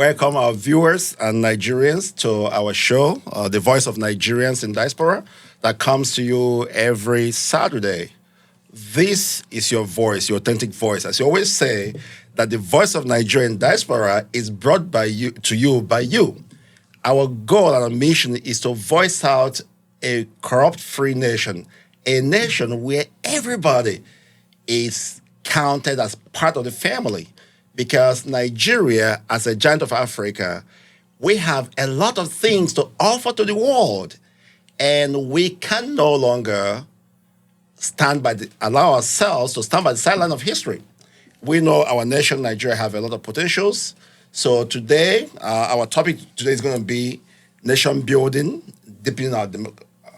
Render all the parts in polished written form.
welcome our viewers and Nigerians to our show, The Voice of Nigerians in Diaspora, that comes to you every Saturday. This is your voice, your authentic voice. As you always say, that the Voice of Nigerian Diaspora is brought to you by you. Our goal and our mission is to voice out a corrupt-free nation, a nation where everybody is counted as part of the family. Because Nigeria, as a giant of Africa, we have a lot of things to offer to the world. And we can no longer allow ourselves to stand by the sideline of history. We know our nation, Nigeria, have a lot of potentials. So today, our topic today is going to be nation building, deepening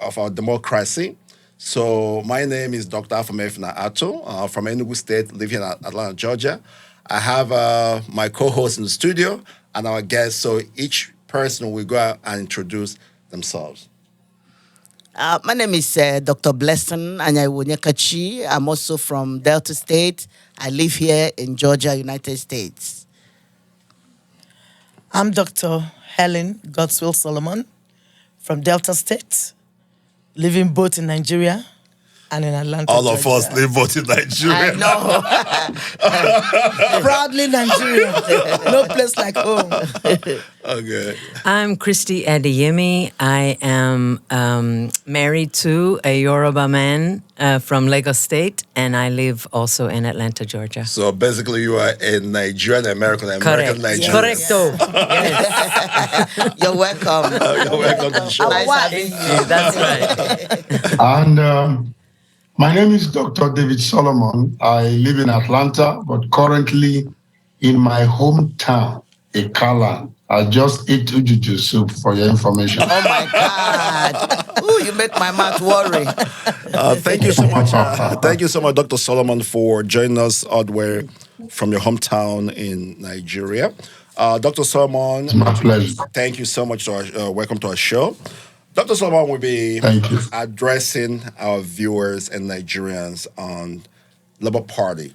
of our democracy. So my name is Dr. Afamefuna Ato from Enugu State, living in Atlanta, Georgia. I have my co-host in the studio and our guests. So each person will go out and introduce themselves. My name is Dr. Blessing Anyaiwonyekachi. I'm also from Delta State. I live here in Georgia, United States. I'm Dr. Helen Godswill Solomon from Delta State, living both in Nigeria and in Atlanta, All Georgia. of us live both in Nigeria. I know. Proudly Nigerian. No place like home. Okay. I'm Christy Adeyemi. I am married to a Yoruba man from Lagos State, and I live also in Atlanta, Georgia. So basically, you are a Nigerian American, American Nigerian. Correcto. Yes. You're welcome. You're welcome to the show. Nice having you. That's right. And my name is Dr. David Solomon. I live in Atlanta, but currently in my hometown, Ikaland. I just ate ujuju soup for your information. Oh my God. Ooh, you make my mouth worry. Thank you so much. Thank you so much, Dr. Solomon, for joining us all the way from your hometown in Nigeria. Dr. Solomon, It's my pleasure. thank you so much. Welcome to our show. Dr. Solomon will be addressing our viewers and Nigerians on Labour Party,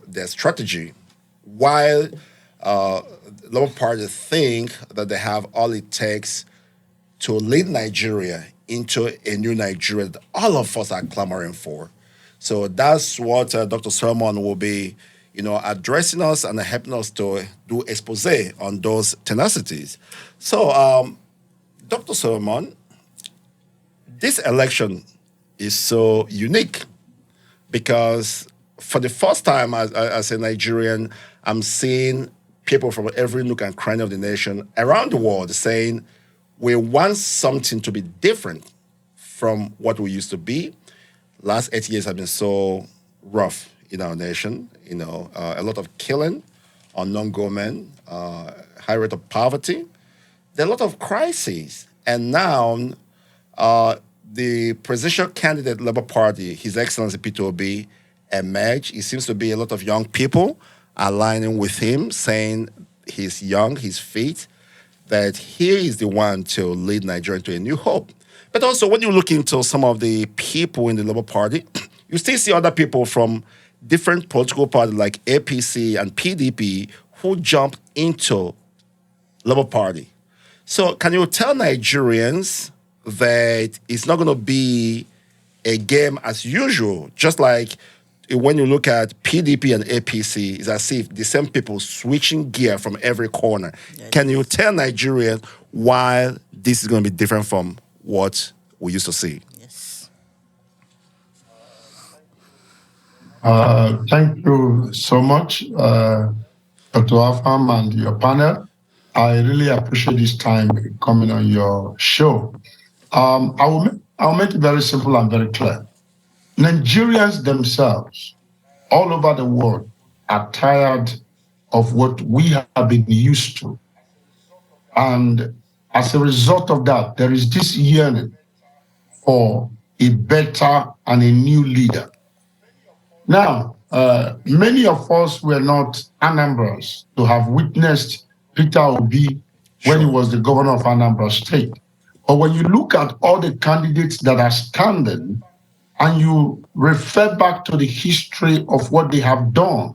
their strategy. While Labour Party think that they have all it takes to lead Nigeria into a new Nigeria that all of us are clamoring for. So that's what Dr. Solomon will be, addressing us and helping us to do expose on those tenacities. So, Dr. Solomon, this election is so unique because for the first time as a Nigerian, I'm seeing people from every nook and cranny of the nation around the world saying we want something to be different from what we used to be. Last 8 years have been so rough in our nation. A lot of killing, unknown gunmen, high rate of poverty. There are a lot of crises. And now the presidential candidate Labour Party, His Excellency Peter Obi, emerged. It seems to be a lot of young people aligning with him, saying he's young, he's fit, that he is the one to lead Nigeria to a new hope. But also, when you look into some of the people in the Labour Party, you still see other people from different political parties like APC and PDP who jump into Labour Party. So can you tell Nigerians that it's not going to be a game as usual, just like when you look at PDP and APC, it's as if the same people switching gear from every corner. Yes. Can you tell Nigerians why this is going to be different from what we used to see? Yes. Thank you so much, Dr. Afam and your panel. I really appreciate this time coming on your show. I'll make it very simple and very clear. Nigerians themselves, all over the world, are tired of what we have been used to. And as a result of that, there is this yearning for a better and a new leader. Now, many of us were not Anambrans to have witnessed Peter Obi when he was the governor of Anambra State. But when you look at all the candidates that are standing, and you refer back to the history of what they have done,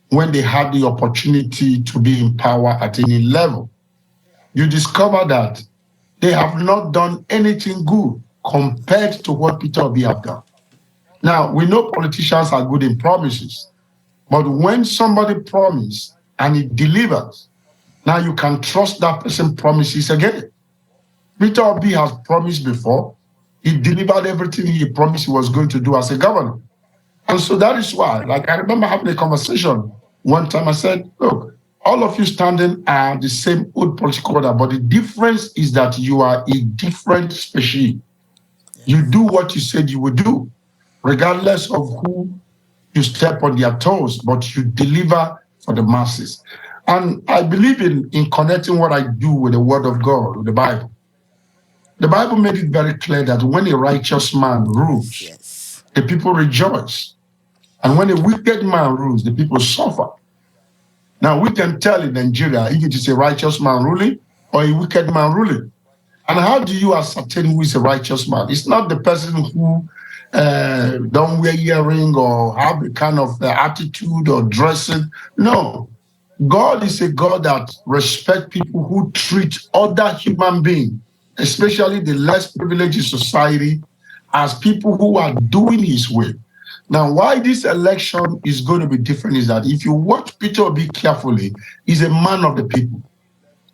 when they had the opportunity to be in power at any level. You discover that they have not done anything good compared to what Peter Obi have done. Now, we know politicians are good in promises, but when somebody promises and it delivers, now you can trust that person promises again. Peter Obi has promised before. He delivered everything he promised he was going to do as a governor. And so that is why, like I remember having a conversation one time, I said, look, all of you standing are the same old political order, but the difference is that you are a different species. You do what you said you would do, regardless of who you step on their toes, but you deliver for the masses. And I believe in connecting what I do with the Word of God, with the Bible. The Bible made it very clear that when a righteous man rules, the people rejoice. And when a wicked man rules, the people suffer. Now, we can tell in Nigeria if it is a righteous man ruling or a wicked man ruling. And how do you ascertain who is a righteous man? It's not the person who don't wear earring or have a kind of attitude or dressing. No. God is a God that respects people who treat other human beings, especially the less privileged in society, as people who are doing his will. Now, why this election is going to be different is that if you watch Peter Obi carefully, he's a man of the people.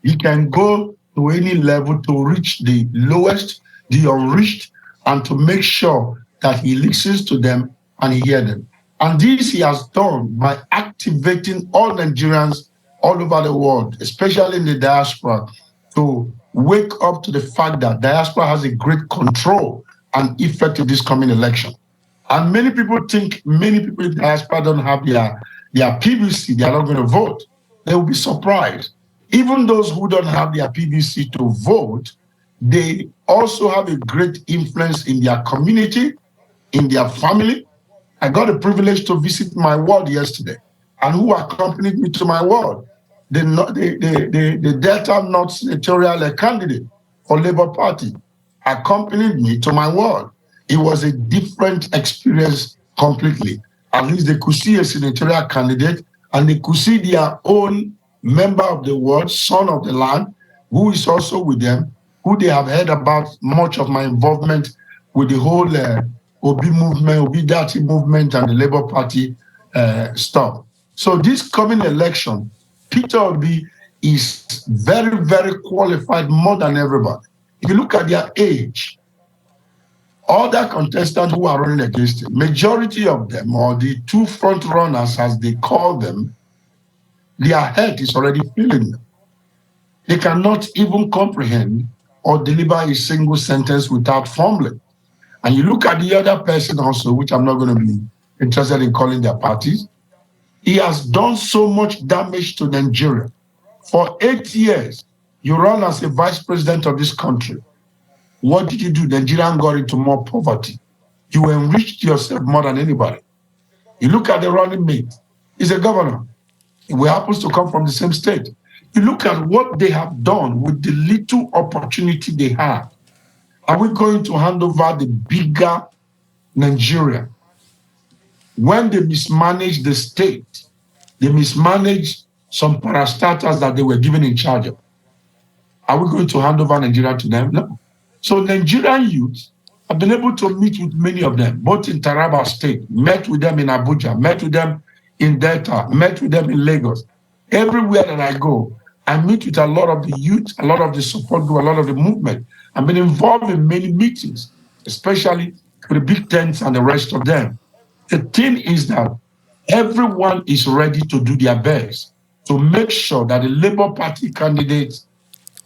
He can go to any level to reach the lowest, the unreached, and to make sure that he listens to them and he hears them. And this he has done by activating all Nigerians all over the world, especially in the diaspora, to wake up to the fact that diaspora has a great control and effect in this coming election. And many people think many people in diaspora don't have their PVC, they are not going to vote. They will be surprised. Even those who don't have their PVC to vote, they also have a great influence in their community, in their family. I got a privilege to visit my ward yesterday, and who accompanied me to my ward? The Delta North senatorial candidate for Labour Party accompanied me to my ward. It was a different experience completely. At least they could see a senatorial candidate, and they could see their own member of the ward, son of the land, who is also with them, who they have heard about much of my involvement with the whole Obi movement, Obi Dati movement, and the Labour Party stuff. So this coming election, Peter Obi is very, very qualified more than everybody. If you look at their age, all the contestants who are running against him, majority of them, or the two front runners as they call them, their head is already feeling them. They cannot even comprehend or deliver a single sentence without fumbling. And you look at the other person also, which I'm not going to be interested in calling their parties, he has done so much damage to Nigeria. For 8 years, you run as a vice president of this country. What did you do? Nigeria got into more poverty. You enriched yourself more than anybody. You look at the running mate. He's a governor. He happens to come from the same state. You look at what they have done with the little opportunity they have. Are we going to hand over the bigger Nigeria? When they mismanage the state, they mismanage some parastatals that they were given in charge of. Are we going to hand over Nigeria to them? No. So Nigerian youth have been able to meet with many of them, both in Taraba State, met with them in Abuja, met with them in Delta, met with them in Lagos. Everywhere that I go, I meet with a lot of the youth, a lot of the support group, a lot of the movement. I've been involved in many meetings, especially with the big tents and the rest of them. The thing is that everyone is ready to do their best to make sure that the Labour Party candidates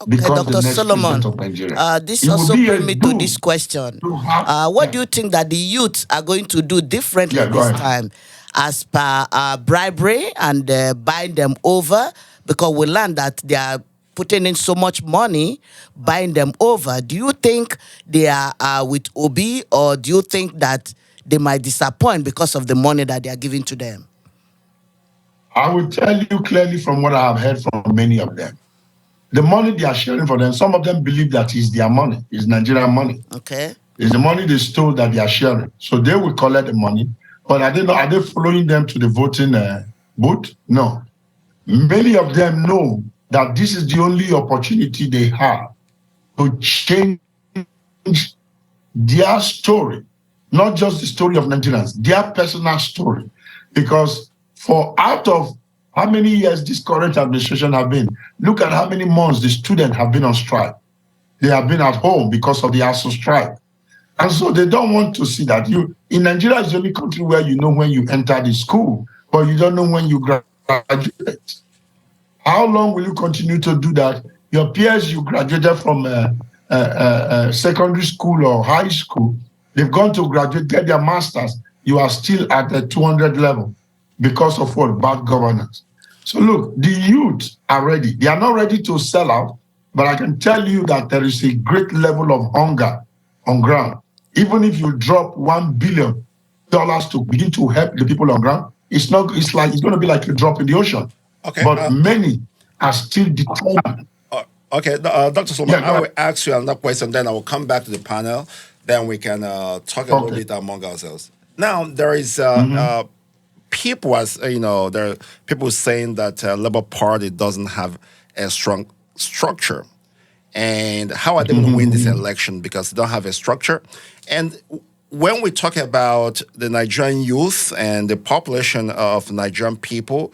become the next president of Nigeria. This also brings me to this question. What do you think that the youth are going to do differently this time as per bribery and buying them over? Because we learned that they are putting in so much money, buying them over. Do you think they are with Obi, or do you think that they might disappoint because of the money that they are giving to them? I will tell you clearly from what I have heard from many of them. The money they are sharing for them, some of them believe that is their money, is Nigerian money. Okay. It's the money they stole that they are sharing. So they will collect the money. But are they following them to the voting boot? No. Many of them know that this is the only opportunity they have to change their story, not just the story of Nigerians, their personal story. Because for out of how many years this current administration have been, look at how many months the students have been on strike. They have been at home because of the ASU strike. And so they don't want to see that. In Nigeria is the only country where you know when you enter the school, but you don't know when you graduate. How long will you continue to do that? Your peers, you graduated from secondary school or high school, they've gone to graduate, get their masters, you are still at the 200 level because of what? Bad governance. So look, the youth are ready. They are not ready to sell out, but I can tell you that there is a great level of hunger on ground. Even if you drop $1 billion to begin to help the people on ground, it's going to be like a drop in the ocean. Okay. But many are still determined. Okay, Dr. Solomon, I will ask you another question, then I will come back to the panel. Then we can talk a little bit among ourselves. Now, there is people, there are people saying that Labour Party doesn't have a strong structure. And how are they going to win this election? Because they don't have a structure. And when we talk about the Nigerian youth and the population of Nigerian people,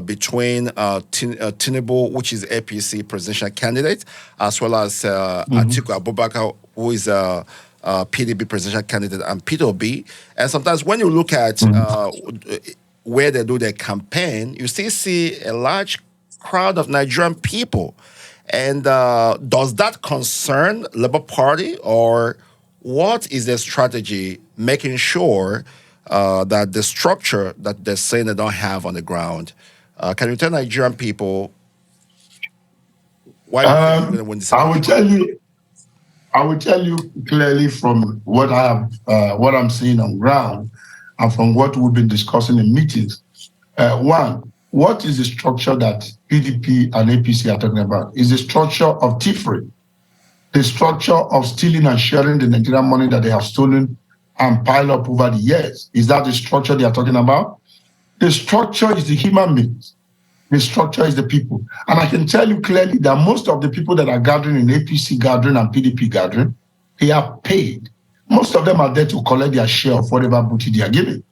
between Tinubu, which is APC presidential candidate, as well as Atiku Abubakar, who is a PDP presidential candidate, and Peter Obi. And sometimes when you look at where they do their campaign, you still see a large crowd of Nigerian people. And does that concern Labour Party, or what is their strategy making sure that the structure that they're saying they don't have on the ground? Can you tell Nigerian people why you're going to win this election? I will tell you clearly from what what I'm seeing on ground, and from what we've been discussing in meetings. One, what is the structure that PDP and APC are talking about? Is the structure of thievery, the structure of stealing and sharing the Nigerian money that they have stolen and pile up over the years. Is that the structure they are talking about? The structure is the human beings. The structure is the people. And I can tell you clearly that most of the people that are gathering in APC gathering and PDP gathering, they are paid. Most of them are there to collect their share of whatever booty they are giving.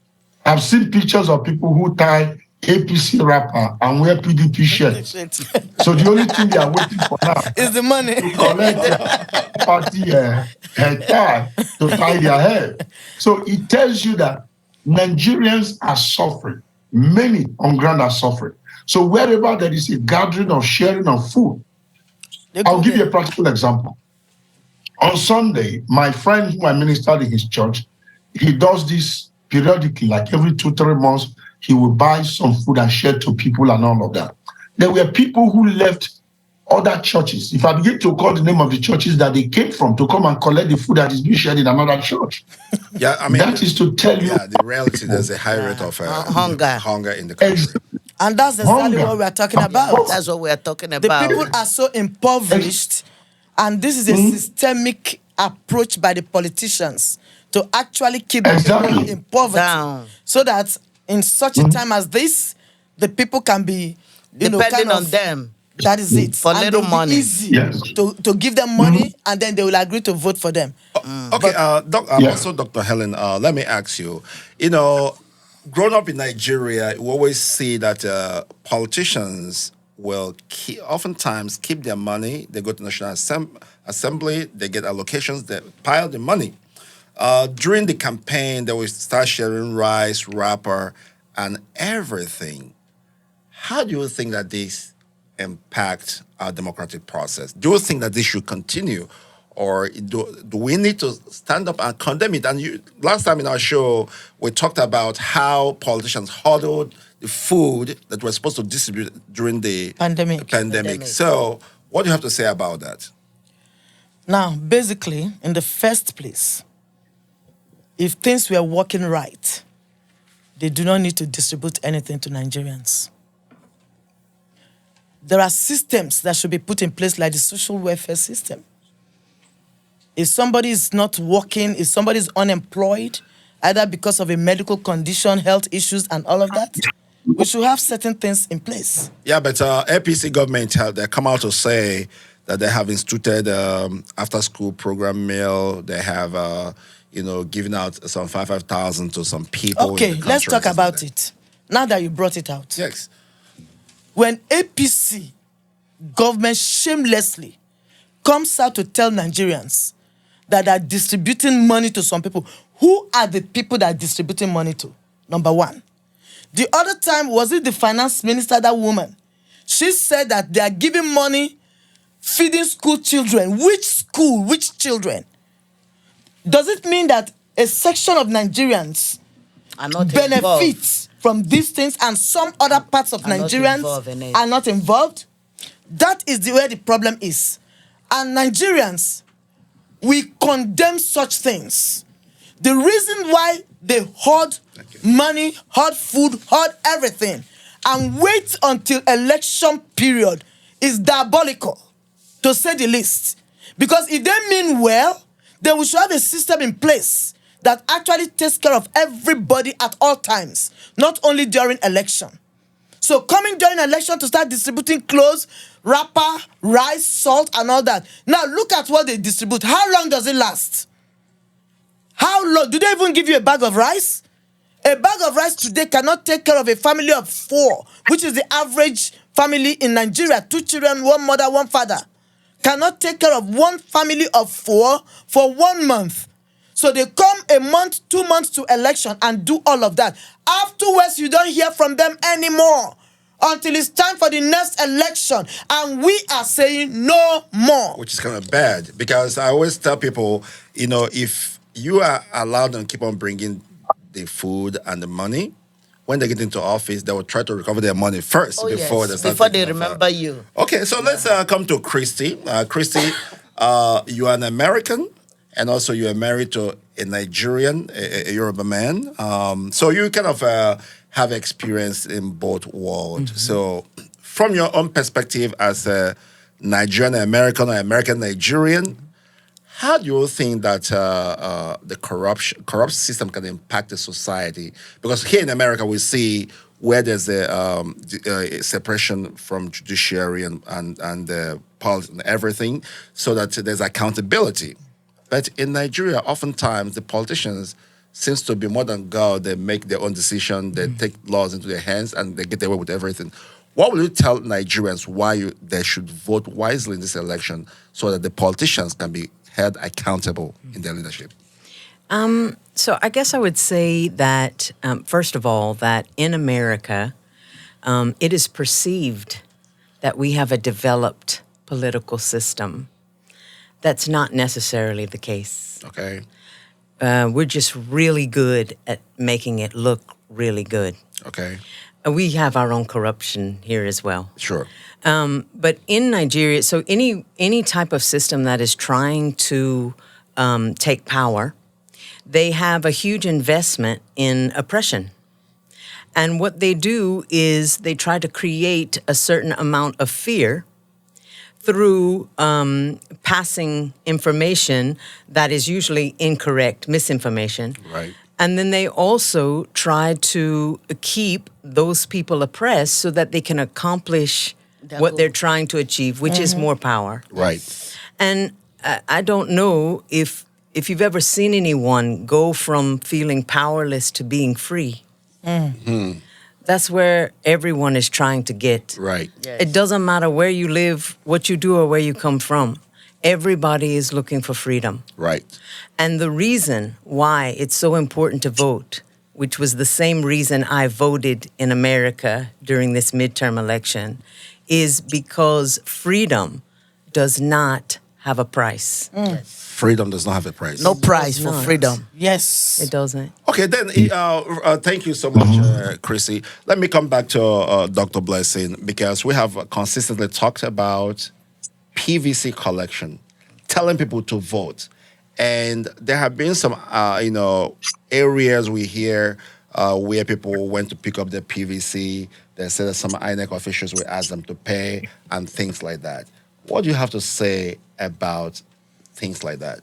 I've seen pictures of people who tie APC wrapper and wear PDP shirts. So the only thing they are waiting for now is the money to collect their party tie to tie their hair. So it tells you that Nigerians are suffering. Many on ground are suffering. So wherever there is a gathering or sharing of food, I'll give you a practical example. On Sunday, my friend who I ministered in his church, he does this periodically, like every 2-3 months. He will buy some food and share to people and all of that. There were people who left other churches. If I begin to call the name of the churches that they came from to come and collect the food that is being shared in another church. Yeah, I mean, that is to tell you the reality. There's a high rate of hunger in the country. And that's exactly what we are talking about. That's what we are talking about. The people are so impoverished, and this is a systemic approach by the politicians to actually keep people in poverty, so that in such a time as this, the people can be depending on them. That is it. For and little money. Easy to give them money, and then they will agree to vote for them. Okay, also Dr. Helen, let me ask you, growing up in Nigeria, we always see that politicians will oftentimes keep their money. They go to National Assembly, they get allocations, they pile the money. During the campaign, they will start sharing rice, wrapper, and everything. How do you think that this impact our democratic process? Do you think that this should continue? Or do we need to stand up and condemn it? And last time in our show, we talked about how politicians hoarded the food that we're supposed to distribute during the pandemic. So what do you have to say about that? Now, basically, in the first place, if things were working right, they do not need to distribute anything to Nigerians. There are systems that should be put in place, like the social welfare system. If somebody is not working, if somebody is unemployed, either because of a medical condition, health issues, and all of that, we should have certain things in place. Yeah, but APC government they come out to say that they have instituted after-school program meal. They have, given out some 5,000 to some people. Okay, let's talk about it. Now that you brought it out. Yes. When APC government shamelessly comes out to tell Nigerians that are distributing money to some people, who are the people that are distributing money to? Number one. The other time, was it the finance minister, that woman? She said that they are giving money, feeding school children. Which school? Which children? Does it mean that a section of Nigerians benefit from these things and some other parts of Nigerians are not involved? That is where the problem is. And Nigerians, we condemn such things. The reason why they hoard money, hoard food, hoard everything, and wait until election period is diabolical, to say the least. Because if they mean well, then we should have a system in place that actually takes care of everybody at all times, not only during election. So coming during election to start distributing clothes, wrapper, rice, salt, and all that. Now look at what they distribute. How long does it last? How long? Do they even give you a bag of rice? A bag of rice today cannot take care of a family of 4, which is the average family in Nigeria. 2 children, 1 mother, 1 father. Cannot take care of one family of 4 for 1 month. So they come a month, 2 months to election and do all of that. Afterwards, you don't hear from them anymore until it's time for the next election. And we are saying no more. Which is kind of bad, because I always tell people, if you are allowed to keep on bringing the food and the money, when they get into office, they will try to recover their money first before they remember you. Okay, so let's come to Christy. Christy, you are an American, and also you are married to a Nigerian, a Yoruba man. So you kind of have experience in both worlds. Mm-hmm. So from your own perspective as a Nigerian American or American Nigerian, how do you think that the corrupt system can impact the society? Because here in America, we see where there's a separation from judiciary and politics and everything, so that there's accountability. But in Nigeria, oftentimes the politicians seems to be more than God. They make their own decision. They take laws into their hands and they get away with everything. What will you tell Nigerians why they should vote wisely in this election so that the politicians can be held accountable in their leadership? So I guess I would say that, first of all, that in America, it is perceived that we have a developed political system. That's not necessarily the case. Okay. We're just really good at making it look really good. Okay. We have our own corruption here as well. Sure. But in Nigeria, so any type of system that is trying to take power, they have a huge investment in oppression. And what they do is they try to create a certain amount of fear through passing information that is usually incorrect, misinformation. Right. And then they also try to keep those people oppressed so that they can accomplish what they're trying to achieve, which is more power. Right. And I don't know if you've ever seen anyone go from feeling powerless to being free. That's where everyone is trying to get. Right. Yes. It doesn't matter where you live, what you do, or where you come from. Everybody is looking for freedom. Right. And the reason why it's so important to vote, which was the same reason I voted in America during this midterm election, is because freedom does not have a price. Freedom does not have a price. No price for freedom. Yes. It doesn't. Okay, then thank you so much, Chrissy. Let me come back to Dr. Blessing, because we have consistently talked about PVC collection, telling people to vote. And there have been some, areas we hear where people went to pick up their PVC. They said that some INEC officials will ask them to pay and things like that. What do you have to say about things like that?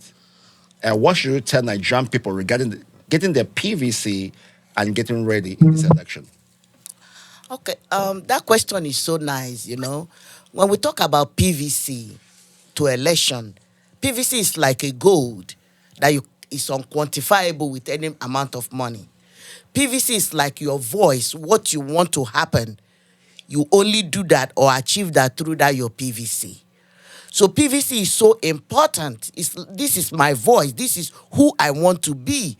And what should you tell Nigerian people regarding getting their PVC and getting ready in this election? Okay, that question is so nice, you know. When we talk about PVC to election, PVC is like a gold that is unquantifiable with any amount of money. PVC is like your voice, what you want to happen. You only do that or achieve that through that your PVC. So PVC is so important. This is my voice. This is who I want to be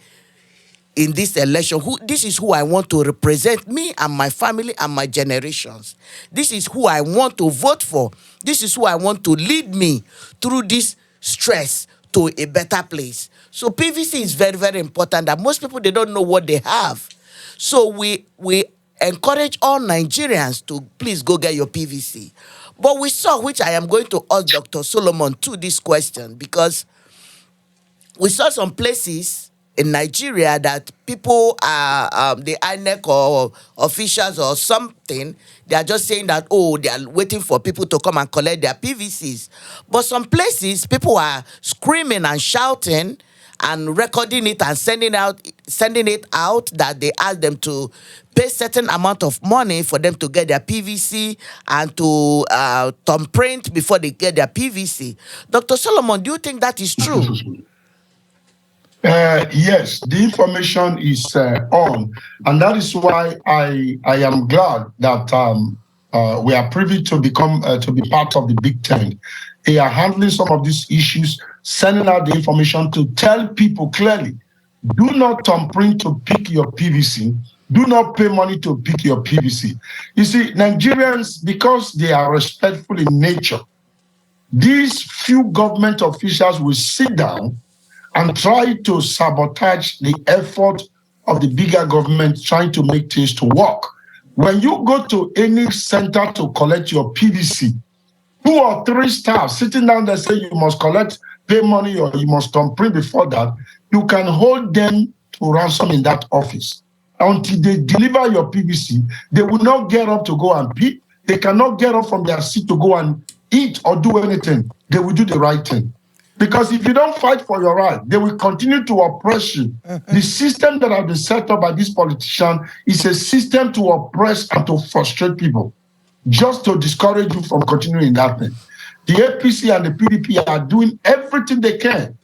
in this election. This is who I want to represent me and my family and my generations. This is who I want to vote for. This is who I want to lead me through this stress to a better place. So PVC is very, very important that most people, they don't know what they have. So we encourage all Nigerians to please go get your PVC. But we saw, which I am going to ask Dr. Solomon to this question, because we saw some places in Nigeria that people are, the INEC or officials or something, they are just saying that, oh, they are waiting for people to come and collect their PVCs. But some places, people are screaming and shouting and recording it and sending it out that they ask them to pay certain amount of money for them to get their PVC and to thumbprint before they get their PVC. Dr. Solomon, do you think that is true? Yes, the information is on, and that is why I am glad that we are privy to become to be part of the Big Tent. They are handling some of these issues, sending out the information to tell people clearly: do not thumbprint to pick your PVC. Do not pay money to pick your PVC. You see, Nigerians, because they are respectful in nature, these few government officials will sit down and try to sabotage the effort of the bigger government trying to make things to work. When you go to any center to collect your PVC, 2 or 3 staff sitting down there say you must pay money or you must thumbprint before that, you can hold them to ransom in that office. Until they deliver your PVC, they will not get up to go and pee. They cannot get up from their seat to go and eat or do anything. They will do the right thing. Because if you don't fight for your right, they will continue to oppress you. The system that has been set up by this politician is a system to oppress and to frustrate people, just to discourage you from continuing that thing. The APC and the PDP are doing everything they can.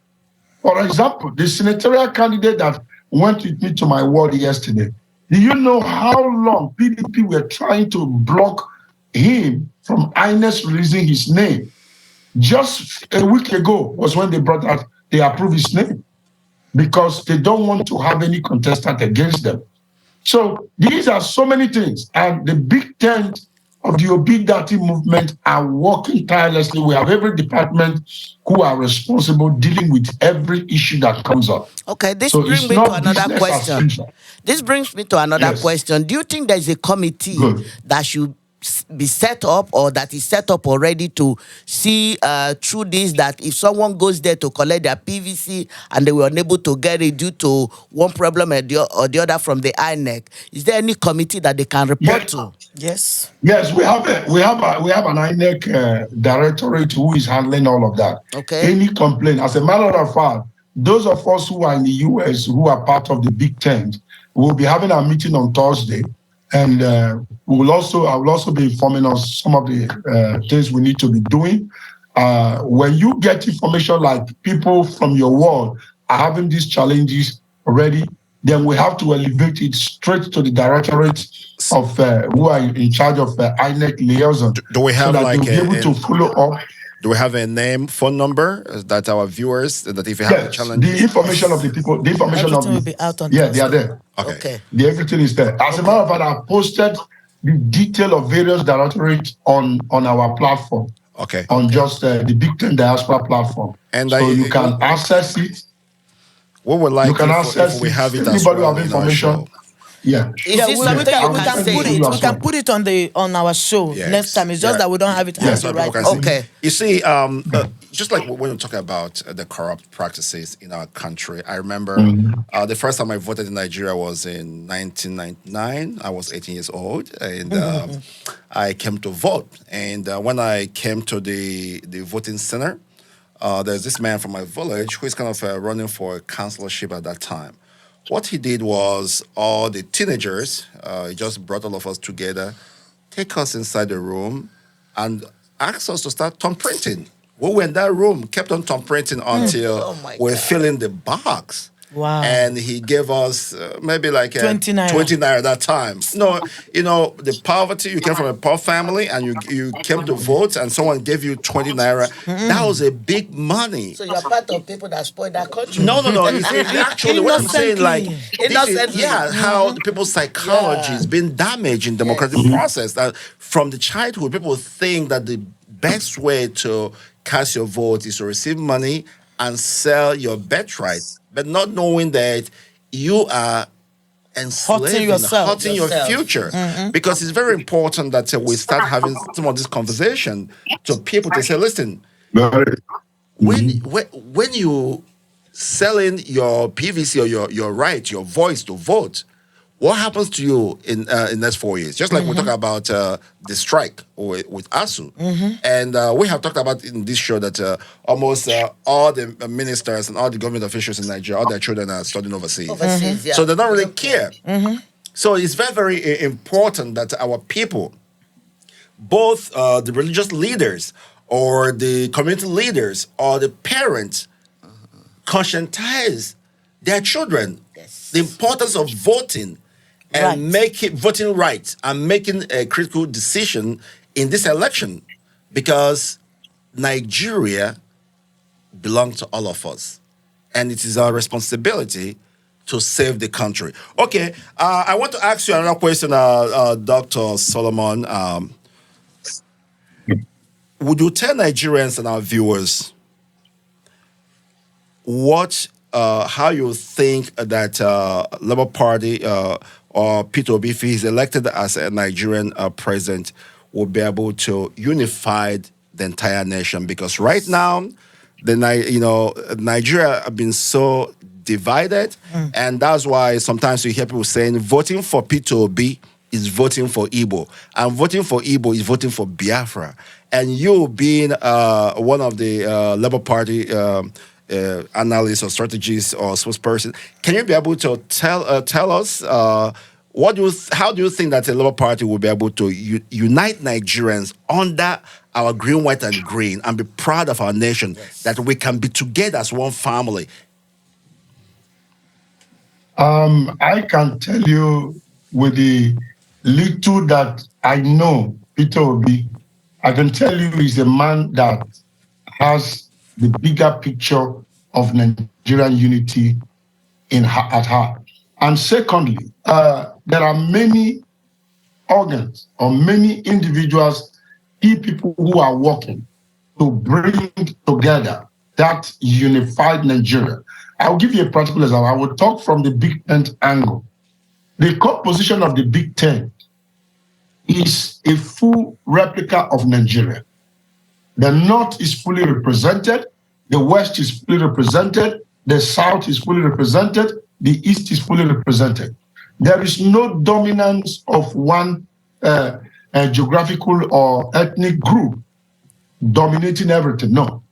For example, the senatorial candidate that went with me to my ward yesterday, do you know how long PDP were trying to block him from INEC releasing his name? Just a week ago was when they brought out, they approved his name because they don't want to have any contestant against them. So these are so many things. And the Big Tent of the Obidati movement are working tirelessly. We have every department who are responsible dealing with every issue that comes up. Okay, this brings me to another question. This brings me to another question. Do you think there's a committee that should be set up or that is set up already to see through this, that if someone goes there to collect their PVC and they were unable to get it due to one problem or the other from the INEC, is there any committee that they can report to? Yes, we have an INEC directorate who is handling all of that. Okay. Any complaint, as a matter of fact, those of us who are in the US who are part of the Big Tent will be having a meeting on Thursday. And I will also be informing us some of the things we need to be doing. When you get information like people from your ward are having these challenges already, then we have to elevate it straight to the directorate of who are in charge of INEC liaison. Do we have so that they'll be able to follow up? Do we have a name, phone number that our viewers, that if you have a challenge? The information of the people, the information everything of will be out on they are there. Okay. Everything is there. As a matter of fact, I posted the detail of various directorates on our platform. Okay. On just the Big Tent Diaspora platform. And so you can access it. What would like you can access if we have it as well in our show. Yeah. We can put it on our show next time. It's just that we don't have it right. Okay. You see, just like when we're talking about the corrupt practices in our country, I remember the first time I voted in Nigeria was in 1999. I was 18 years old, and I came to vote. And when I came to the voting center, there's this man from my village who is kind of running for councillorship at that time. what he did was all the teenagers, he just brought all of us together, take us inside the room, and asked us to start thumb printing. We were in that room, kept on thumb printing until we're filling the box. Wow. And he gave us maybe like 20 naira. 20 naira at that time. No, the poverty, you came from a poor family and you came to vote and someone gave you 20 naira. That was a big money. So you're part of people that spoiled that country. No. It's actually what I'm saying, like, how the people's psychology is being damaged in democratic process. That from the childhood, people think that the best way to cast your vote is to receive money and sell your birthright, but not knowing that you are enslaving, hurting your future. Because it's very important that we start having some of this conversation to people to say, listen, when you selling your PVC or your right, your voice to vote, what happens to you in the next 4 years? Just like we talk about the strike with ASU. And we have talked about in this show that almost all the ministers and all the government officials in Nigeria, all their children are studying overseas. So they don't really care. So it's very, very important that our people, both the religious leaders or the community leaders or the parents, conscientize their children the importance of voting and voting right and making a critical decision in this election, because Nigeria belongs to all of us, and it is our responsibility to save the country. Okay, I want to ask you another question, Dr. Solomon. Would you tell Nigerians and our viewers how you think that Labour Party or Peter Obi, if he's elected as a Nigerian president, will be able to unify the entire nation? Because right now, Nigeria have been so divided, and that's why sometimes you hear people saying voting for Peter Obi is voting for Igbo, and voting for Igbo is voting for Biafra. And you being one of the Labour Party analysts or strategists or spokesperson, can you be able to tell us how do you think that the Labour Party will be able to unite Nigerians under our green, white, and green and be proud of our nation, that we can be together as one family? I can tell you with the little that I know, Peter Obi, I can tell you he's a man that has the bigger picture of Nigerian unity at heart. And secondly, there are many organs or many individuals, key people who are working to bring together that unified Nigeria. I'll give you a practical example. I will talk from the Big Tent angle. The composition of the Big Tent is a full replica of Nigeria. The North is fully represented, the West is fully represented, the South is fully represented, the East is fully represented. There is no dominance of one geographical or ethnic group dominating everything. No.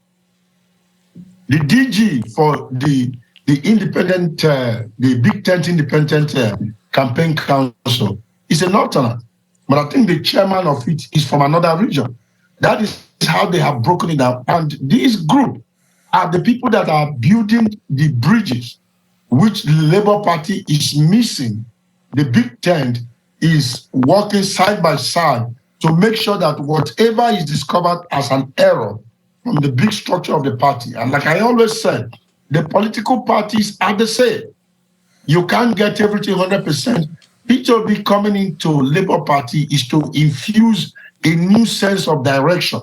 The DG for the independent, the Big Tent Independent Campaign Council is a Northerner, but I think the chairman of it is from another region. That is how they have broken it down. And this group are the people that are building the bridges, which the Labour Party is missing. The Big Tent is working side by side to make sure that whatever is discovered as an error from the big structure of the party, and like I always said, the political parties are the same. You can't get everything 100%. Peter Obi coming into Labour Party is to infuse a new sense of direction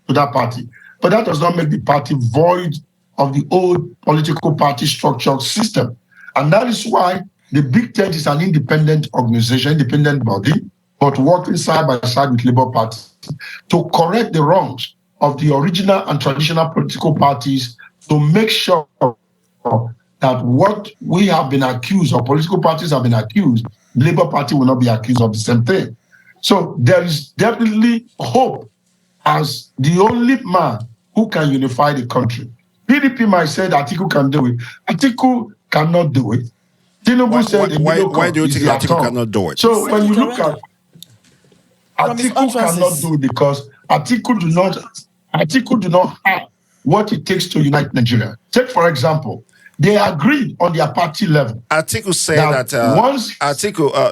to that party. But that does not make the party void of the old political party structure system. And that is why the Big Tent is an independent organization, independent body, but working side by side with Labour Party to correct the wrongs of the original and traditional political parties, to make sure that what we have been accused, or political parties have been accused, Labour Party will not be accused of the same thing. So there is definitely hope as the only man who can unify the country. PDP might say that Atiku can do it. Atiku cannot do it. Tinubu said why do you think Atiku cannot do it? So when you look at Atiku cannot do it because Atiku do not have what it takes to unite Nigeria. Take for example, they agreed on their party level. Atiku said that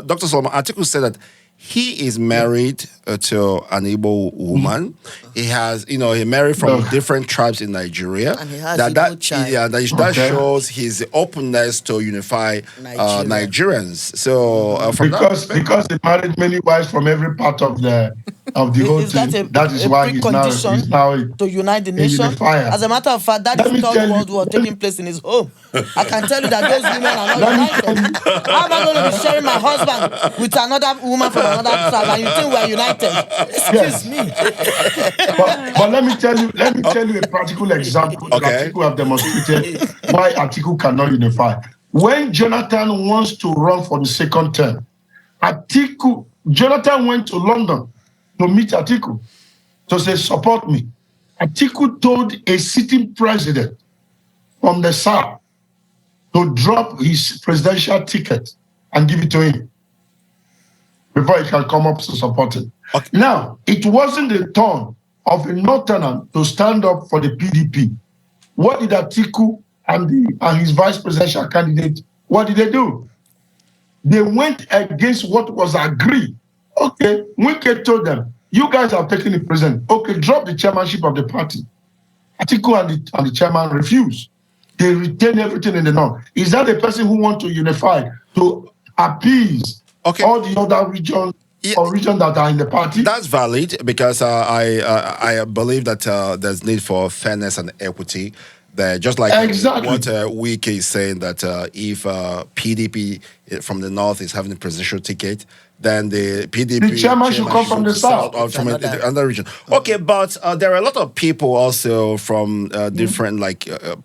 Dr. Solomon, Atiku said that he is married to an Igbo woman. He has, he married from different tribes in Nigeria. And he has that shows his openness to unify Nigerians. So because he married many wives from every part of the whole thing. That is why he's now to unite the nation. As a matter of fact, that is Third World War taking place in his home. I can tell you that those women are not united. How am I going to be sharing my husband with another woman from another tribe and you think we're united? Excuse me. But let me tell you a practical example that Atiku have demonstrated why Atiku cannot unify. When Jonathan wants to run for the second term, Jonathan went to London to meet Atiku to say, support me. Atiku told a sitting president from the South to drop his presidential ticket and give it to him before he can come up to support it. Okay. Now, it wasn't the turn of a Northerner to stand up for the PDP. What did Atiku and his vice presidential candidate, what did they do? They went against what was agreed. Okay, Wike told them, you guys are taking the president. Okay, drop the chairmanship of the party. Atiku and the chairman refused. They retain everything in the north. Is that a person who wants to unify, to appease all the other regions or regions that are in the party? That's valid because I believe that there's need for fairness and equity. Just like what Wike is saying, that if PDP from the north is having a presidential ticket, then the PDP chairman should come from the south or from another region. Okay, but there are a lot of people also from different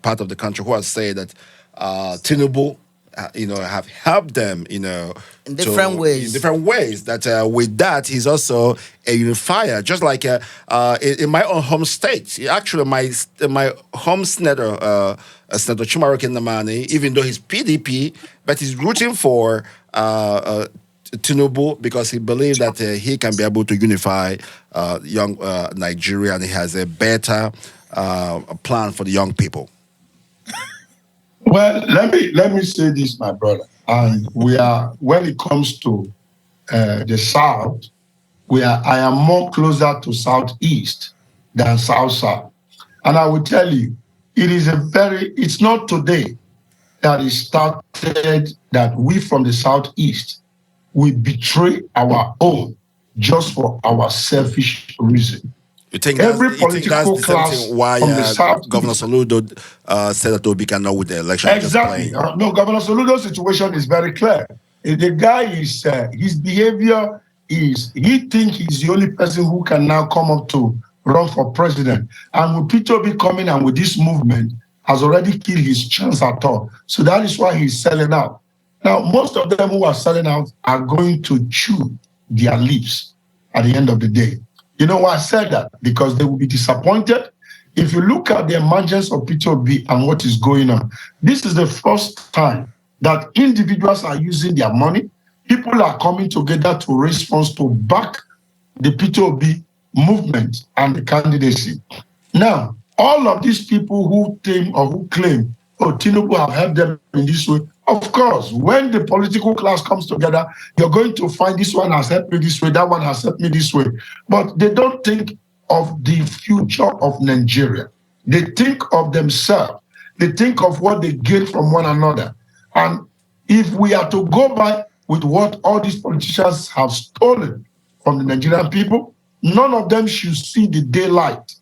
part of the country who are saying that Tinubu, have helped them, in different ways. In different ways. That with that, he's also a unifier. Just like in my own home state, actually, my home senator, Senator Chimaroke Nnamani, even though he's PDP, but he's rooting for Tinubu because he believes that he can be able to unify young Nigeria, and he has a better plan for the young people. Well, let me say this, my brother. And when it comes to the South, I am more closer to Southeast than South. And I will tell you, it's not today that it started that we from the Southeast, we betray our own just for our selfish reason. You think every political class why Governor Soludo said that Obi cannot win the election? Exactly. No, Governor Soludo's situation is very clear. The guy is his behavior is he thinks he's the only person who can now come up to run for president. And with Peter Obi coming and with this movement has already killed his chance at all. So that is why he's selling out. Now, most of them who are selling out are going to chew their lips at the end of the day. You know why I said that? Because they will be disappointed. If you look at the emergence of Peter Obi and what is going on, this is the first time that individuals are using their money. People are coming together to raise funds to back the Peter Obi movement and the candidacy. Now, all of these people who claim, Tinubu have helped them in this way, of course, when the political class comes together, you're going to find this one has helped me this way, that one has helped me this way. But they don't think of the future of Nigeria. They think of themselves. They think of what they gain from one another. And if we are to go by with what all these politicians have stolen from the Nigerian people, none of them should see the daylight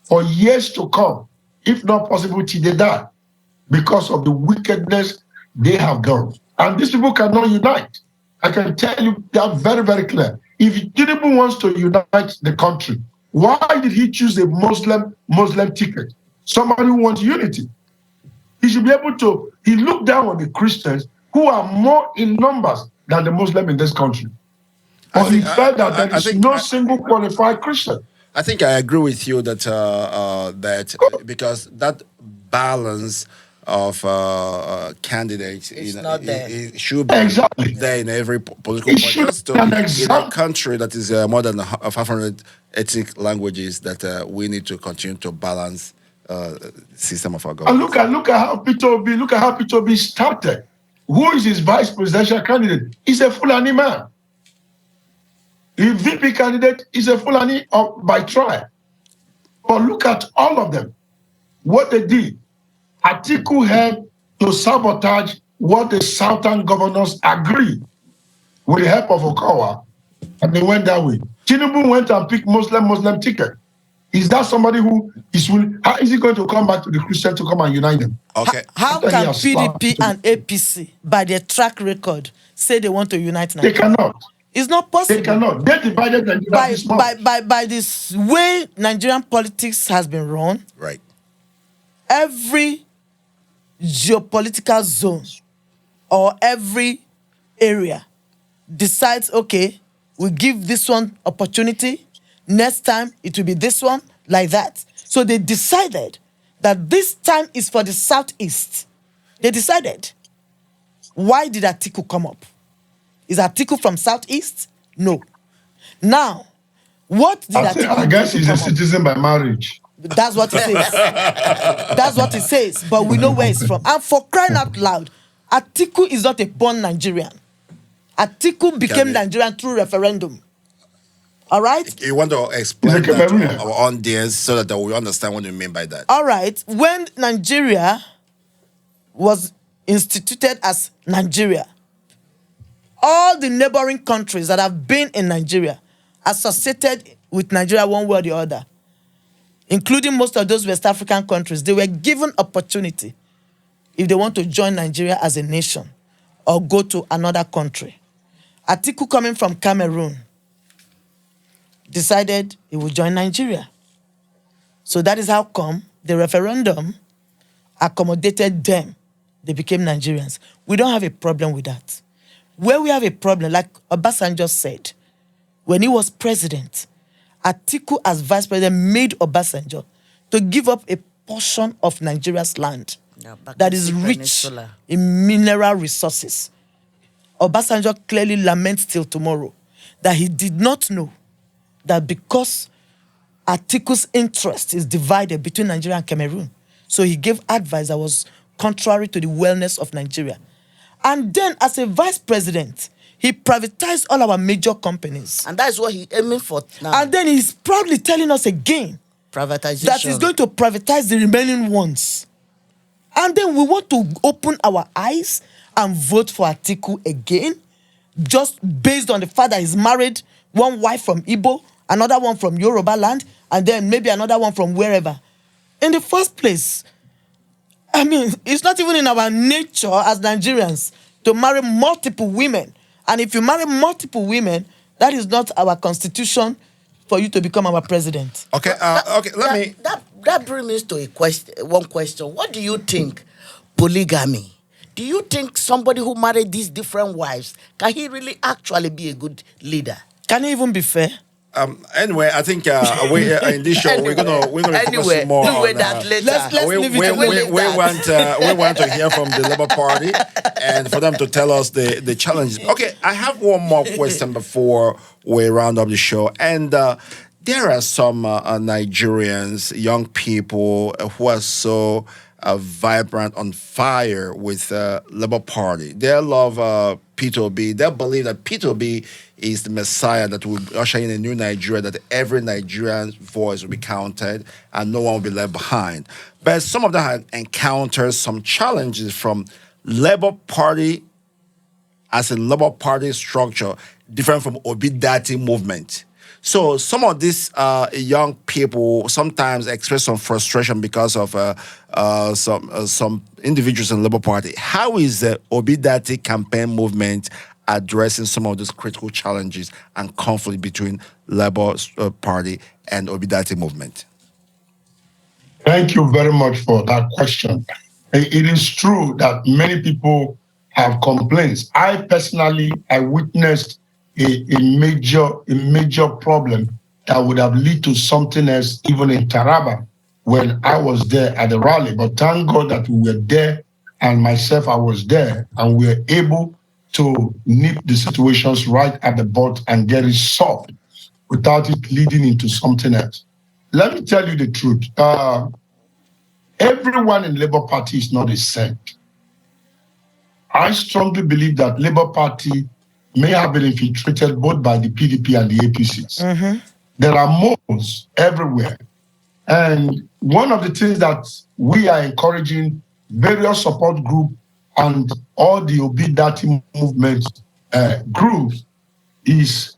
for years to come, if not possible till they die, because of the wickedness they have done. And these people cannot unite. I can tell you, they are very, very clear. If Tinubu wants to unite the country, why did he choose a Muslim ticket? Somebody who wants unity. He should be able to, he looked down on the Christians who are more in numbers than the Muslim in this country. But he felt that there is no single qualified Christian. I think I agree with you that because that balance candidates. It's not there. It should be there in every political party. Just in a country that is more than 500 ethnic languages, that we need to continue to balance system of our government. And look at how Peter Obi started. Who is his vice presidential candidate? He's a Fulani man. The VP candidate is a Fulani by tribe. But look at all of them. What they did. Atiku helped to sabotage what the southern governors agreed with the help of Okawa, and they went that way. Tinubu went and picked Muslim ticket. Is that somebody who is willing? How is he going to come back to the Christians to come and unite them? Okay. How can PDP and APC, by their track record, say they want to unite Nigeria? They cannot. It's not possible. They cannot. They divided Nigeria by this way Nigerian politics has been run. Right. Every geopolitical zone or every area decides, okay, we give this one opportunity. Next time, it will be this one, like that. So they decided that this time is for the Southeast. They decided. Why did Atiku come up? Is Atiku from Southeast? No. Now, what did Atiku I guess he's a citizen by marriage. That's what it says. That's what it says. But we know where it's from. And for crying out loud, Atiku is not a born Nigerian. Atiku became Nigerian through referendum. All right? You want to explain that to our audience so that we understand what you mean by that? All right. When Nigeria was instituted as Nigeria, all the neighboring countries that have been in Nigeria associated with Nigeria one way or the other, including most of those West African countries, they were given opportunity if they want to join Nigeria as a nation or go to another country. Atiku, coming from Cameroon, decided he would join Nigeria. So that is how come the referendum accommodated them. They became Nigerians. We don't have a problem with that. Where we have a problem, like Obasanjo said, when he was president, Atiku as vice president made Obasanjo to give up a portion of Nigeria's land that is rich in mineral resources. Obasanjo clearly laments till tomorrow that he did not know that because Atiku's interest is divided between Nigeria and Cameroon, so he gave advice that was contrary to the wellness of Nigeria. And then as a vice president, he privatized all our major companies. And that's what he's aiming for now. And then he's proudly telling us again privatization, that he's going to privatize the remaining ones. And then we want to open our eyes and vote for Atiku again, just based on the fact that he's married one wife from Igbo, another one from Yoruba land, and then maybe another one from wherever. In the first place, I mean, it's not even in our nature as Nigerians to marry multiple women. And if you marry multiple women, that is not our constitution for you to become our president. Okay, That brings me to one question. What do you think polygamy? Do you think somebody who married these different wives, can he really actually be a good leader? Can he even be fair? Anyway, I think in this show we're gonna focus more on that later. Let's leave it. We want to hear from the Labour Party and for them to tell us the challenges. Okay, I have one more question before we round up the show, and there are some Nigerians, young people who are so vibrant, on fire with Labour Party. They love Peter Obi. They believe that Peter Obi is the Messiah that will usher in a new Nigeria, that every Nigerian's voice will be counted and no one will be left behind. But some of them have encountered some challenges from Labour Party as a Labour Party structure, different from Obi-Dati movement. So some of these young people sometimes express some frustration because of some individuals in the Labour Party. How is the Obi-Dati campaign movement addressing some of those critical challenges and conflict between Labour Party and Obi-Dati movement? Thank you very much for that question. It is true that many people have complaints. I personally witnessed a major problem that would have led to something else even in Taraba. when I was there at the rally, but thank God that we were there, and myself, I was there, and we were able to nip the situations right at the bud and get it solved without it leading into something else. Let me tell you the truth. Everyone in Labour Party is not a saint. I strongly believe that Labour Party may have been infiltrated both by the PDP and the APCs. Mm-hmm. There are moles everywhere. And one of the things that we are encouraging various support groups and all the Obidati movement groups is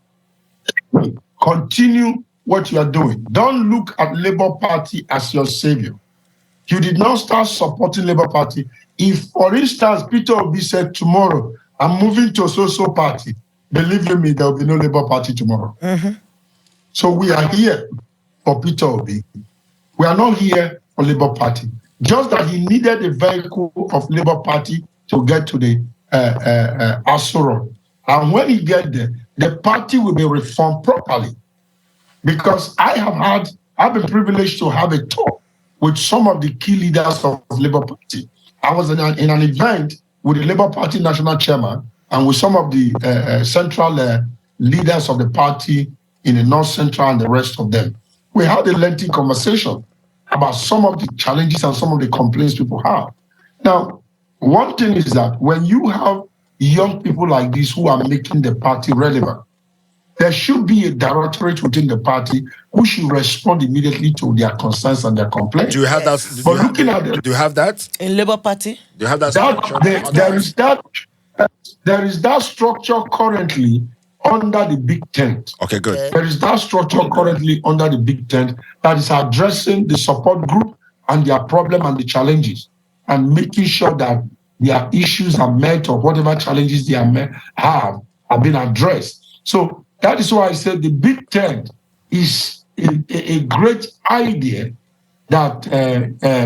continue what you are doing. Don't look at Labour Party as your savior. You did not start supporting Labour Party. If, for instance, Peter Obi said tomorrow, I'm moving to a so-so party, believe you me, there will be no Labour Party tomorrow. Mm-hmm. So we are here for Peter Obi. We are not here for Labour Party. Just that he needed a vehicle of Labour Party to get to the Asura. And when he gets there, the party will be reformed properly. Because I've been privileged to have a talk with some of the key leaders of Labour Party. I was in an event with the Labour Party national chairman and with some of the central leaders of the party in the North Central and the rest of them. We had a lengthy conversation about some of the challenges and some of the complaints people have. Now, one thing is that when you have young people like this who are making the party relevant, there should be a directorate within the party who should respond immediately to their concerns and their complaints. Do you have that? Do you have that in Labour Party? Do you have that structure? There is that structure currently under the big tent. Okay, good. There is that structure currently under the big tent that is addressing the support group and their problem and the challenges and making sure that their issues are met or whatever challenges they have been addressed. So that is why I said the big tent is a great idea that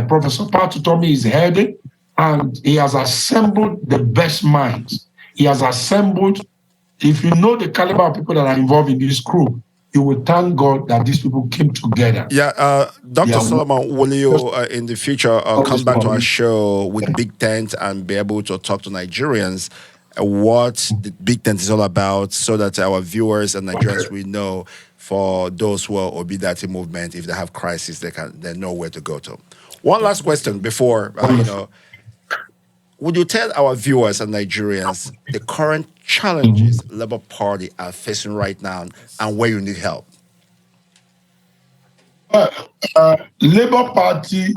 Professor Patutomi is heading, and he has assembled the best minds. He has assembled, if you know the caliber of people that are involved in this crew, you will thank God that these people came together. Yeah, Dr. Solomon, will you in the future come back to our show with Big Tent and be able to talk to Nigerians what the Big Tent is all about, so that our viewers and Nigerians will know, for those who are Obidati movement, if they have crisis, they know where to go to. One last question before, would you tell our viewers and Nigerians the current challenges Labour Party are facing right now and where you need help? Labour Party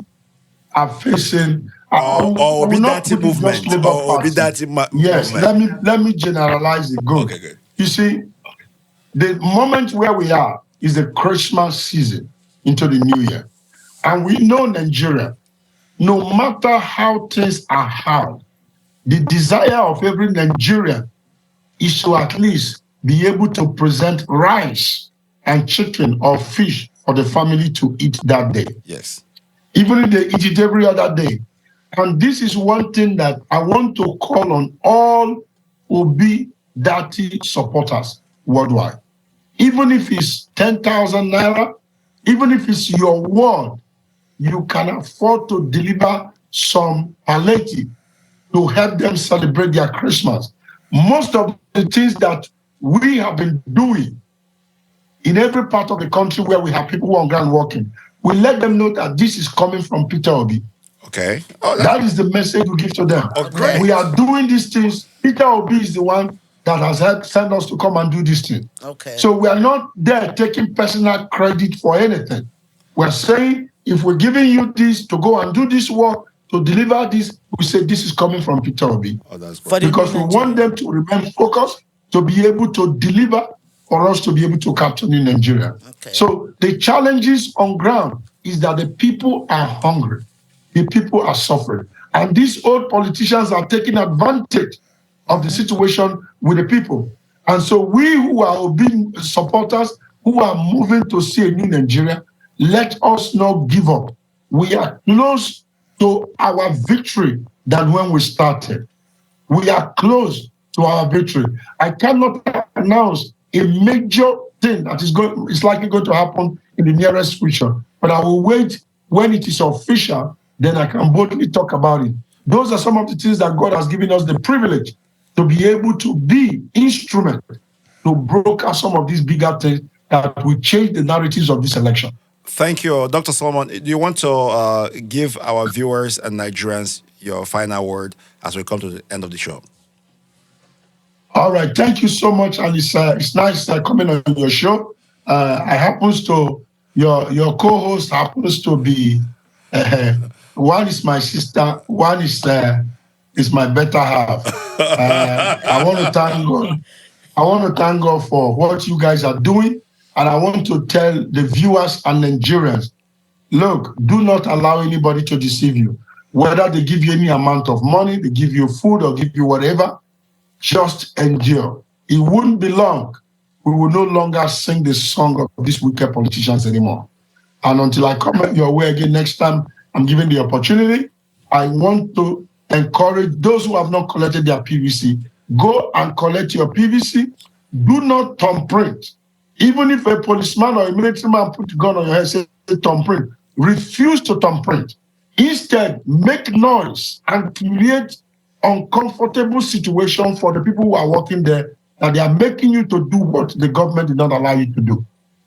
are facing Obidati movement. Yes, let me generalize it. Good. Okay, good. You see, the moment where we are is the Christmas season into the new year. And we know Nigeria, no matter how things are hard, the desire of every Nigerian is to at least be able to present rice and chicken or fish for the family to eat that day. Yes. Even if they eat it every other day. And this is one thing that I want to call on all Obidati supporters worldwide. Even if it's 10,000 naira, even if it's your word, you can afford to deliver some palliative to help them celebrate their Christmas. Most of the things that we have been doing in every part of the country where we have people who are on ground working, we let them know that this is coming from Peter Obi. Okay. That is the message we give to them. Oh, great. We are doing these things. Peter Obi is the one that has helped send us to come and do this thing. Okay. So we are not there taking personal credit for anything. We're saying, if we're giving you this to go and do this work, to deliver this, we say this is coming from Peter Obi. Oh, that's great. Because we want them to remain focused, to be able to deliver, for us to be able to capture in Nigeria. Okay. So the challenges on ground is that the people are hungry. The people are suffering. And these old politicians are taking advantage of the situation with the people. And so we who are being supporters, who are moving to see a new Nigeria, let us not give up. We are close to our victory than when we started. We are close to our victory. I cannot announce a major thing that is likely going to happen in the nearest future, but I will wait when it is official, then I can boldly talk about it. Those are some of the things that God has given us the privilege to be able to be instrument to broker some of these bigger things that will change the narratives of this election. Thank you. Dr. Solomon, do you want to give our viewers and Nigerians your final word as we come to the end of the show? All right. Thank you so much. And it's nice coming on your show. I happens to, your co-host happens to be, one is my sister, one is my better half. I want to thank God. I want to thank God for what you guys are doing. And I want to tell the viewers and Nigerians, look, do not allow anybody to deceive you. Whether they give you any amount of money, they give you food or give you whatever, just endure. It wouldn't be long. We will no longer sing the song of these wicked politicians anymore. And until I come your way again next time I'm given the opportunity, I want to encourage those who have not collected their PVC, go and collect your PVC. Do not thumbprint. Even if a policeman or a military man put a gun on your head, say thumbprint. Refuse to thumbprint. Instead, make noise and create uncomfortable situation for the people who are working there, that they are making you to do what the government did not allow you to do.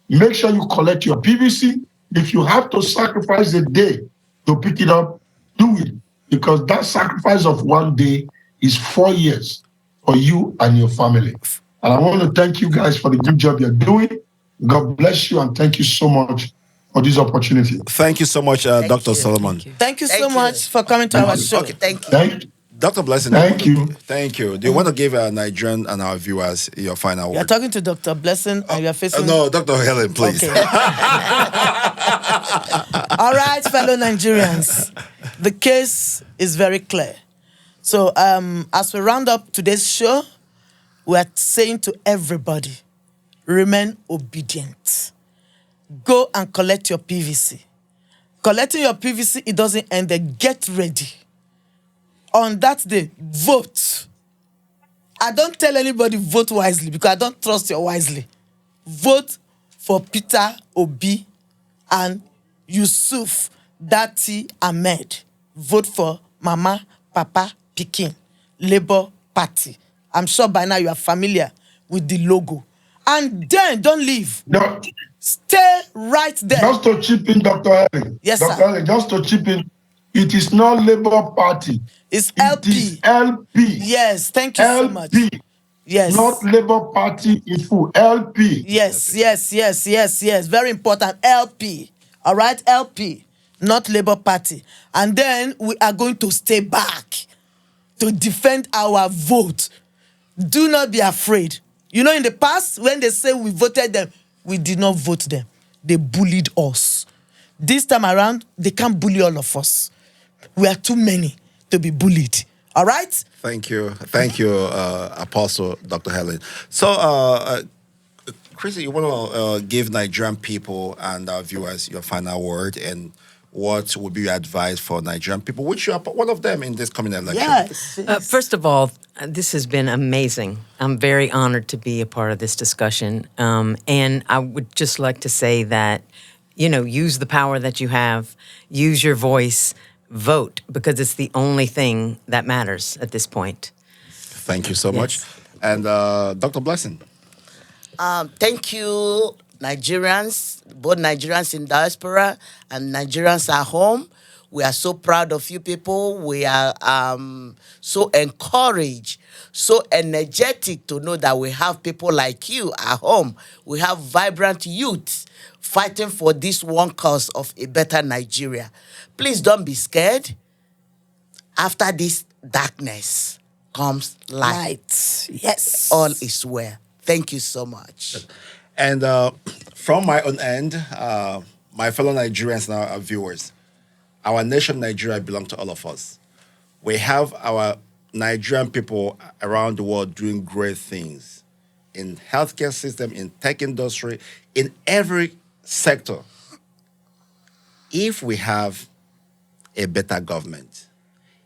Make sure you collect your PVC. If you have to sacrifice a day to pick it up, do it. Because that sacrifice of one day is 4 years for you and your family. And I want to thank you guys for the good job you're doing. God bless you, and thank you so much for this opportunity. Thank you so much, Dr. Solomon. Thank you so much for coming to our show. Okay, thank you. Thank you. Dr. Blessing. Thank you. Thank you. Do you want to give Nigerian and our viewers your final word? You're talking to Dr. Blessing and you're facing... No, Dr. Helen, please. Okay. All right, fellow Nigerians. The case is very clear. So as we round up today's show, we are saying to everybody, remain obedient. Go and collect your PVC. Collecting your PVC, it doesn't end there. Get ready. On that day, vote. I don't tell anybody vote wisely because I don't trust you wisely. Vote for Peter Obi and Yusuf Dati Ahmed. Vote for Mama, Papa, Pikin, Labour Party. I'm sure by now you are familiar with the logo. And then don't leave. No. Stay right there. Just to chip in, Dr. Helen. Yes, Dr. sir. Helen, just to chip in, it is not Labour Party. It's LP. It is LP. Yes, thank you so much. LP. Yes. Not Labour Party in full. LP. Yes. Very important. LP. All right, LP. Not Labour Party. And then we are going to stay back to defend our vote. Do not be afraid. You know, in the past, when they say we voted them, we did not vote them. They bullied us. This time around, they can't bully all of us. We are too many to be bullied. All right? Thank you. Thank you, Apostle Dr. Helen. So, Chrissy, you want to give Nigerian people and our viewers your final word, and what would be your advice for Nigerian people, which you are one of them in this coming election? Yes. First of all, this has been amazing. I'm very honored to be a part of this discussion. And I would just like to say that, you know, use the power that you have, use your voice, vote, because it's the only thing that matters at this point. Thank you so much. And Dr. Blessing. Thank you, Nigerians, both Nigerians in diaspora and Nigerians at home. We are so proud of you people. We are so encouraged, so energetic to know that we have people like you at home. We have vibrant youth fighting for this one cause of a better Nigeria. Please don't be scared. After this darkness comes light. Yes. All is well. Thank you so much. And from my own end, my fellow Nigerians and our viewers, our nation Nigeria belongs to all of us. We have our Nigerian people around the world doing great things in healthcare system, in tech industry, in every sector. If we have a better government,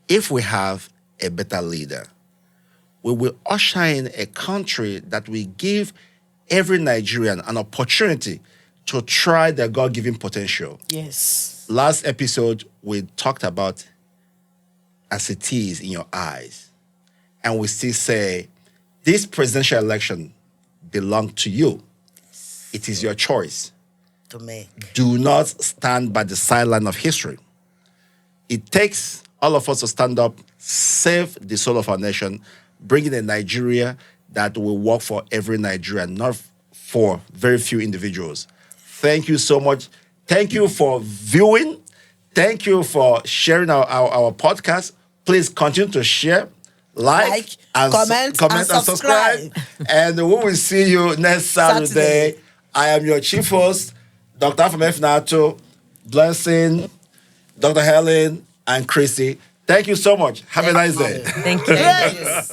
if we have a better leader, we will usher in a country that will give every Nigerian an opportunity to try their God-given potential. Yes. Last episode, we talked about as it is in your eyes. And we still say, this presidential election belongs to you. It is your choice. To make. Do not stand by the sideline of history. It takes all of us to stand up, save the soul of our nation, bring in a Nigeria that will work for every Nigerian, not for very few individuals. Thank you so much. Thank you for viewing. Thank you for sharing our podcast. Please continue to share, like and comment and subscribe. And we will see you next Saturday. I am your chief host, Dr. Afam F. Nato, Blessing, Dr. Helen, and Chrissy. Thank you so much. Have a nice day. Thank you. Yes.